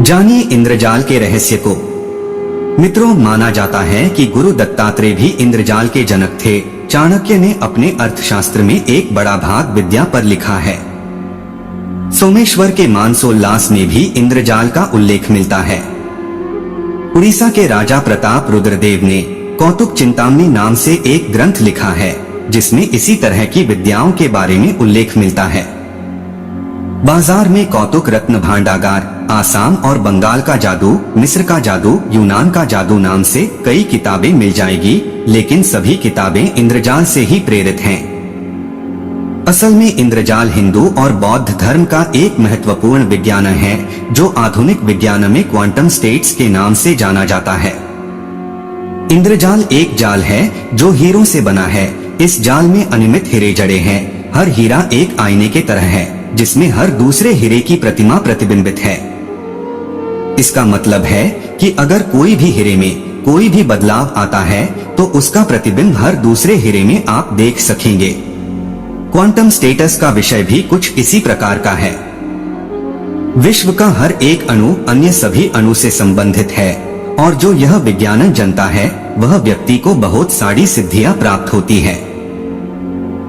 जानिए इंद्रजाल के रहस्य को। मित्रों, माना जाता है कि गुरु दत्तात्रेय भी इंद्रजाल के जनक थे। चाणक्य ने अपने अर्थशास्त्र में एक बड़ा भाग विद्या पर लिखा है। सोमेश्वर के मानसोल्लास में भी इंद्रजाल का उल्लेख मिलता है। उड़ीसा के राजा प्रताप रुद्रदेव ने कौतुक चिंतामणि नाम से एक ग्रंथ लिखा है, जिसमें इसी तरह की विद्याओं के बारे में उल्लेख मिलता है। बाजार में कौतुक रत्न भांडागार, आसाम और बंगाल का जादू, मिस्र का जादू, यूनान का जादू नाम से कई किताबें मिल जाएगी, लेकिन सभी किताबें इंद्रजाल से ही प्रेरित हैं। असल में इंद्रजाल हिंदू और बौद्ध धर्म का एक महत्वपूर्ण विज्ञान है, जो आधुनिक विज्ञान में क्वांटम स्टेट्स के नाम से जाना जाता है। इंद्रजाल एक जाल है जो हीरों से बना है। इस जाल में अनियमित हीरे जड़े हैं। हर हीरा एक आईने के तरह है, जिसमें हर दूसरे हीरे की प्रतिमा प्रतिबिंबित है। इसका मतलब है कि अगर कोई भी हीरे में कोई भी बदलाव आता है, तो उसका प्रतिबिंब हर दूसरे हीरे में आप देख सकेंगे। क्वांटम स्टेटस का विषय भी कुछ इसी प्रकार का है। विश्व का हर एक अणु अन्य सभी अणु से संबंधित है, और जो यह विज्ञान जानता है, वह व्यक्ति को बहुत सारी सिद्धियां प्राप्त होती है।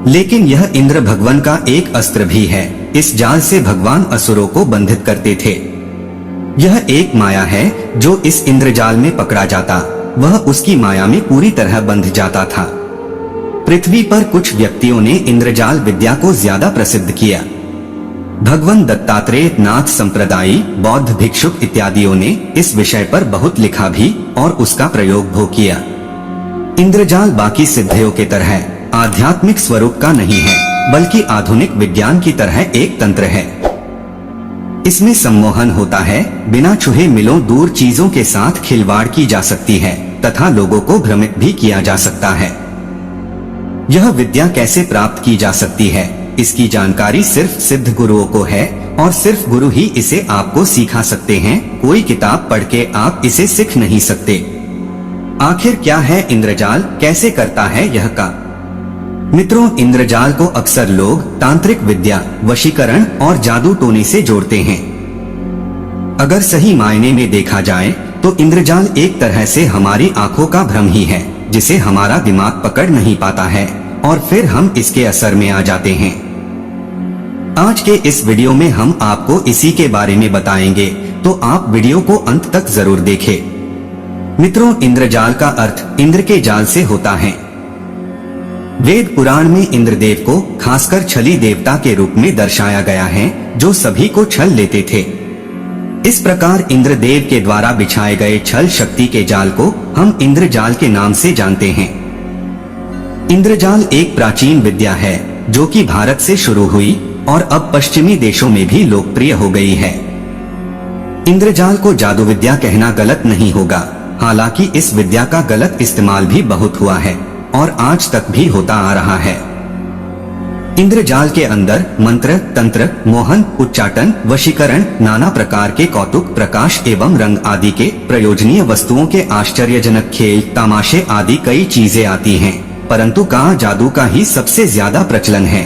लेकिन यह इंद्र भगवान का एक अस्त्र भी है। इस जाल से भगवान असुरों को बंधित करते थे। यह एक माया है, जो इस इंद्रजाल में पकड़ा जाता, वह उसकी माया में पूरी तरह बंध जाता था। पृथ्वी पर कुछ व्यक्तियों ने इंद्रजाल विद्या को ज्यादा प्रसिद्ध किया। भगवान दत्तात्रेय, नाथ संप्रदायी, बौद्ध भिक्षुक इत्यादियों ने इस विषय पर बहुत लिखा भी और उसका प्रयोग भी किया। इंद्रजाल बाकी सिद्धियों के तरह आध्यात्मिक स्वरूप का नहीं है, बल्कि आधुनिक विज्ञान की तरह एक तंत्र है। इसमें सम्मोहन होता है, बिना छुए मिलों दूर चीजों के साथ खिलवाड़ की जा सकती है तथा लोगों को भ्रमित भी किया जा सकता है। यह विद्या कैसे प्राप्त की जा सकती है, इसकी जानकारी सिर्फ सिद्ध गुरुओं को है, और सिर्फ गुरु ही इसे आपको सिखा सकते हैं। कोई किताब पढ़ के आप इसे सीख नहीं सकते। आखिर क्या है इंद्रजाल, कैसे करता है यह काम? मित्रों, इंद्रजाल को अक्सर लोग तांत्रिक विद्या, वशीकरण और जादू टोने से जोड़ते हैं। अगर सही मायने में देखा जाए तो इंद्रजाल एक तरह से हमारी आंखों का भ्रम ही है, जिसे हमारा दिमाग पकड़ नहीं पाता है और फिर हम इसके असर में आ जाते हैं। आज के इस वीडियो में हम आपको इसी के बारे में बताएंगे, तो आप वीडियो को अंत तक जरूर देखें। मित्रों, इंद्रजाल का अर्थ इंद्र के जाल से होता है। वेद पुराण में इंद्रदेव को खासकर छली देवता के रूप में दर्शाया गया है, जो सभी को छल लेते थे। इस प्रकार इंद्रदेव के द्वारा बिछाए गए छल शक्ति के जाल को हम इंद्रजाल के नाम से जानते हैं। इंद्रजाल एक प्राचीन विद्या है, जो कि भारत से शुरू हुई और अब पश्चिमी देशों में भी लोकप्रिय हो गई है। इंद्रजाल को जादू विद्या कहना गलत नहीं होगा, हालांकि इस विद्या का गलत इस्तेमाल भी बहुत हुआ है और आज तक भी होता आ रहा है। इंद्रजाल के अंदर मंत्र, तंत्र, मोहन, उच्चाटन, वशीकरण, नाना प्रकार के कौतुक, प्रकाश एवं रंग आदि के प्रयोजनीय वस्तुओं के आश्चर्यजनक खेल, तमाशे आदि कई चीजें आती हैं, परंतु कहाँ जादू का ही सबसे ज्यादा प्रचलन है।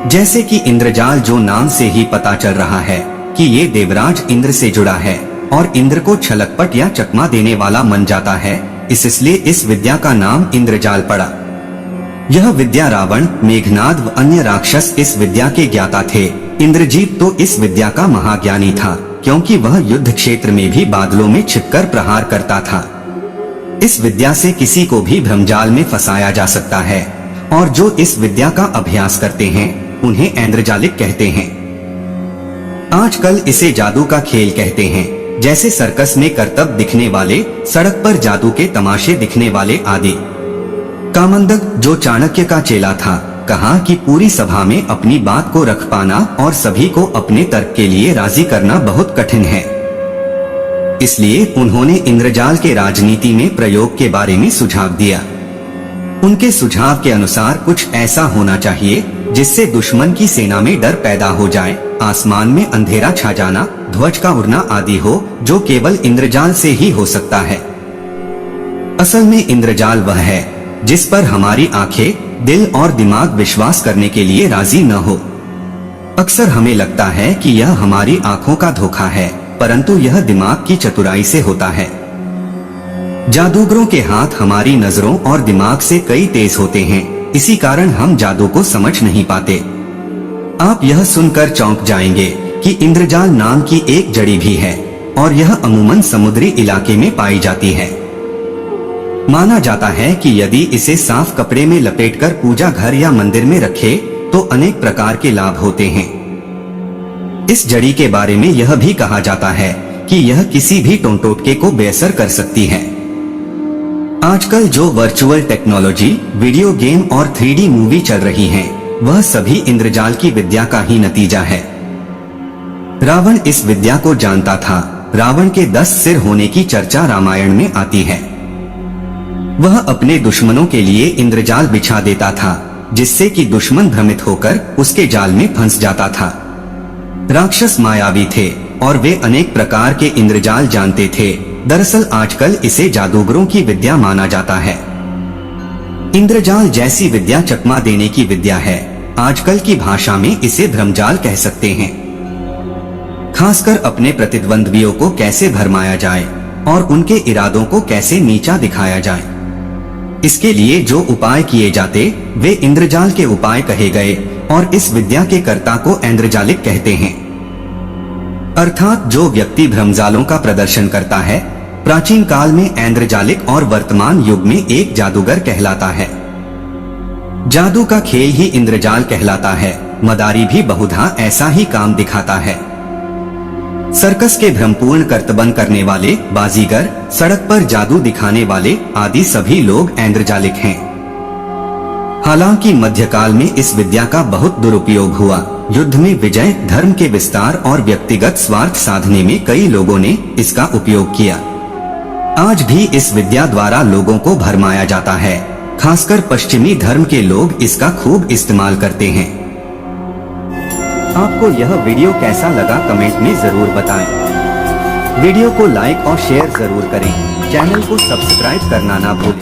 जैसे कि इंद्रजाल, जो नाम से ही पता चल रहा है कि ये देवराज इंद्र से जुड़ा है और इंद्र को छलकपट या चकमा देने वाला मन जाता है, इसलिए इस विद्या का नाम इंद्रजाल पड़ा। यह विद्या रावण, मेघनाद व अन्य राक्षस इस विद्या के ज्ञाता थे। इंद्रजीत तो इस विद्या का महाज्ञानी था, क्योंकि वह युद्ध क्षेत्र में भी बादलों में छिपकर प्रहार करता था। इस विद्या से किसी को भी भ्रमजाल में फंसाया जा सकता है, और जो इस विद्या का अभ्यास करते हैं उन्हें ऐन्द्रजालिक कहते हैं। आजकल इसे जादू का खेल कहते हैं, जैसे सर्कस में करतब दिखने वाले, सड़क पर जादू के तमाशे दिखने वाले आदि। कामंदक, जो चाणक्य का चेला था, कहा कि पूरी सभा में अपनी बात को रख पाना और सभी को अपने तर्क के लिए राजी करना बहुत कठिन है। इसलिए उन्होंने इंद्रजाल के राजनीति में प्रयोग के बारे में सुझाव दिया। उनके सुझाव के अनुसार कुछ ऐसा होना चाहिए जिससे दुश्मन की सेना में डर पैदा हो जाए, आसमान में अंधेरा छा जाना, ध्वज का उड़ना आदि हो, जो केवल इंद्रजाल से ही हो सकता है। असल में इंद्रजाल वह है जिस पर हमारी आंखें, दिल और दिमाग विश्वास करने के लिए राजी न हो। अक्सर हमें लगता है कि यह हमारी आंखों का धोखा है, परंतु यह दिमाग की चतुराई से होता है। जादूगरों के हाथ हमारी नजरों और दिमाग से कई तेज होते हैं, इसी कारण हम जादू को समझ नहीं पाते। आप यह सुनकर चौंक जाएंगे कि इंद्रजाल नाम की एक जड़ी भी है और यह अमूमन समुद्री इलाके में पाई जाती है। माना जाता है कि यदि इसे साफ कपड़े में लपेटकर पूजा घर या मंदिर में रखे तो अनेक प्रकार के लाभ होते हैं। इस जड़ी के बारे में यह भी कहा जाता है कि यह किसी भी टोटके को बेअसर कर सकती है। आजकल जो वर्चुअल टेक्नोलॉजी, वीडियो गेम और 3D मूवी चल रही हैं, वह सभी इंद्रजाल की विद्या का ही नतीजा है। रावण इस विद्या को जानता था। रावण के 10 सिर होने की चर्चा रामायण में आती है। वह अपने दुश्मनों के लिए इंद्रजाल बिछा देता था, जिससे कि दुश्मन भ्रमित होकर उसके जाल में फंस जाता था। राक्षस मायावी थे और वे अनेक प्रकार के इंद्रजाल जानते थे। दरअसल आजकल इसे जादूगरों की विद्या माना जाता है। इंद्रजाल जैसी विद्या चकमा देने की विद्या है। आजकल की भाषा में इसे भ्रमजाल कह सकते हैं। खासकर अपने प्रतिद्वंद्वियों को कैसे भरमाया जाए और उनके इरादों को कैसे नीचा दिखाया जाए, इसके लिए जो उपाय किए जाते वे इंद्रजाल के उपाय कहे गए और इस विद्या के कर्ता को ऐन्द्रजालिक कहते हैं। अर्थात जो व्यक्ति भ्रमजालों का प्रदर्शन करता है, प्राचीन काल में ऐन्द्रजालिक और वर्तमान युग में एक जादूगर कहलाता है। जादू का खेल ही इंद्रजाल कहलाता है। मदारी भी बहुधा ऐसा ही काम दिखाता है। सर्कस के भ्रमपूर्ण कर्तबन करने वाले, बाजीगर, सड़क पर जादू दिखाने वाले आदि सभी लोग ऐन्द्रजालिक हैं। हालांकि मध्यकाल में इस विद्या का बहुत दुरुपयोग हुआ। युद्ध में विजय, धर्म के विस्तार और व्यक्तिगत स्वार्थ साधने में कई लोगों ने इसका उपयोग किया। आज भी इस विद्या द्वारा लोगों को भरमाया जाता है। खासकर पश्चिमी धर्म के लोग इसका खूब इस्तेमाल करते हैं। आपको यह वीडियो कैसा लगा कमेंट में जरूर बताएं। वीडियो को लाइक और शेयर जरूर करें। चैनल को सब्सक्राइब करना ना भूलें।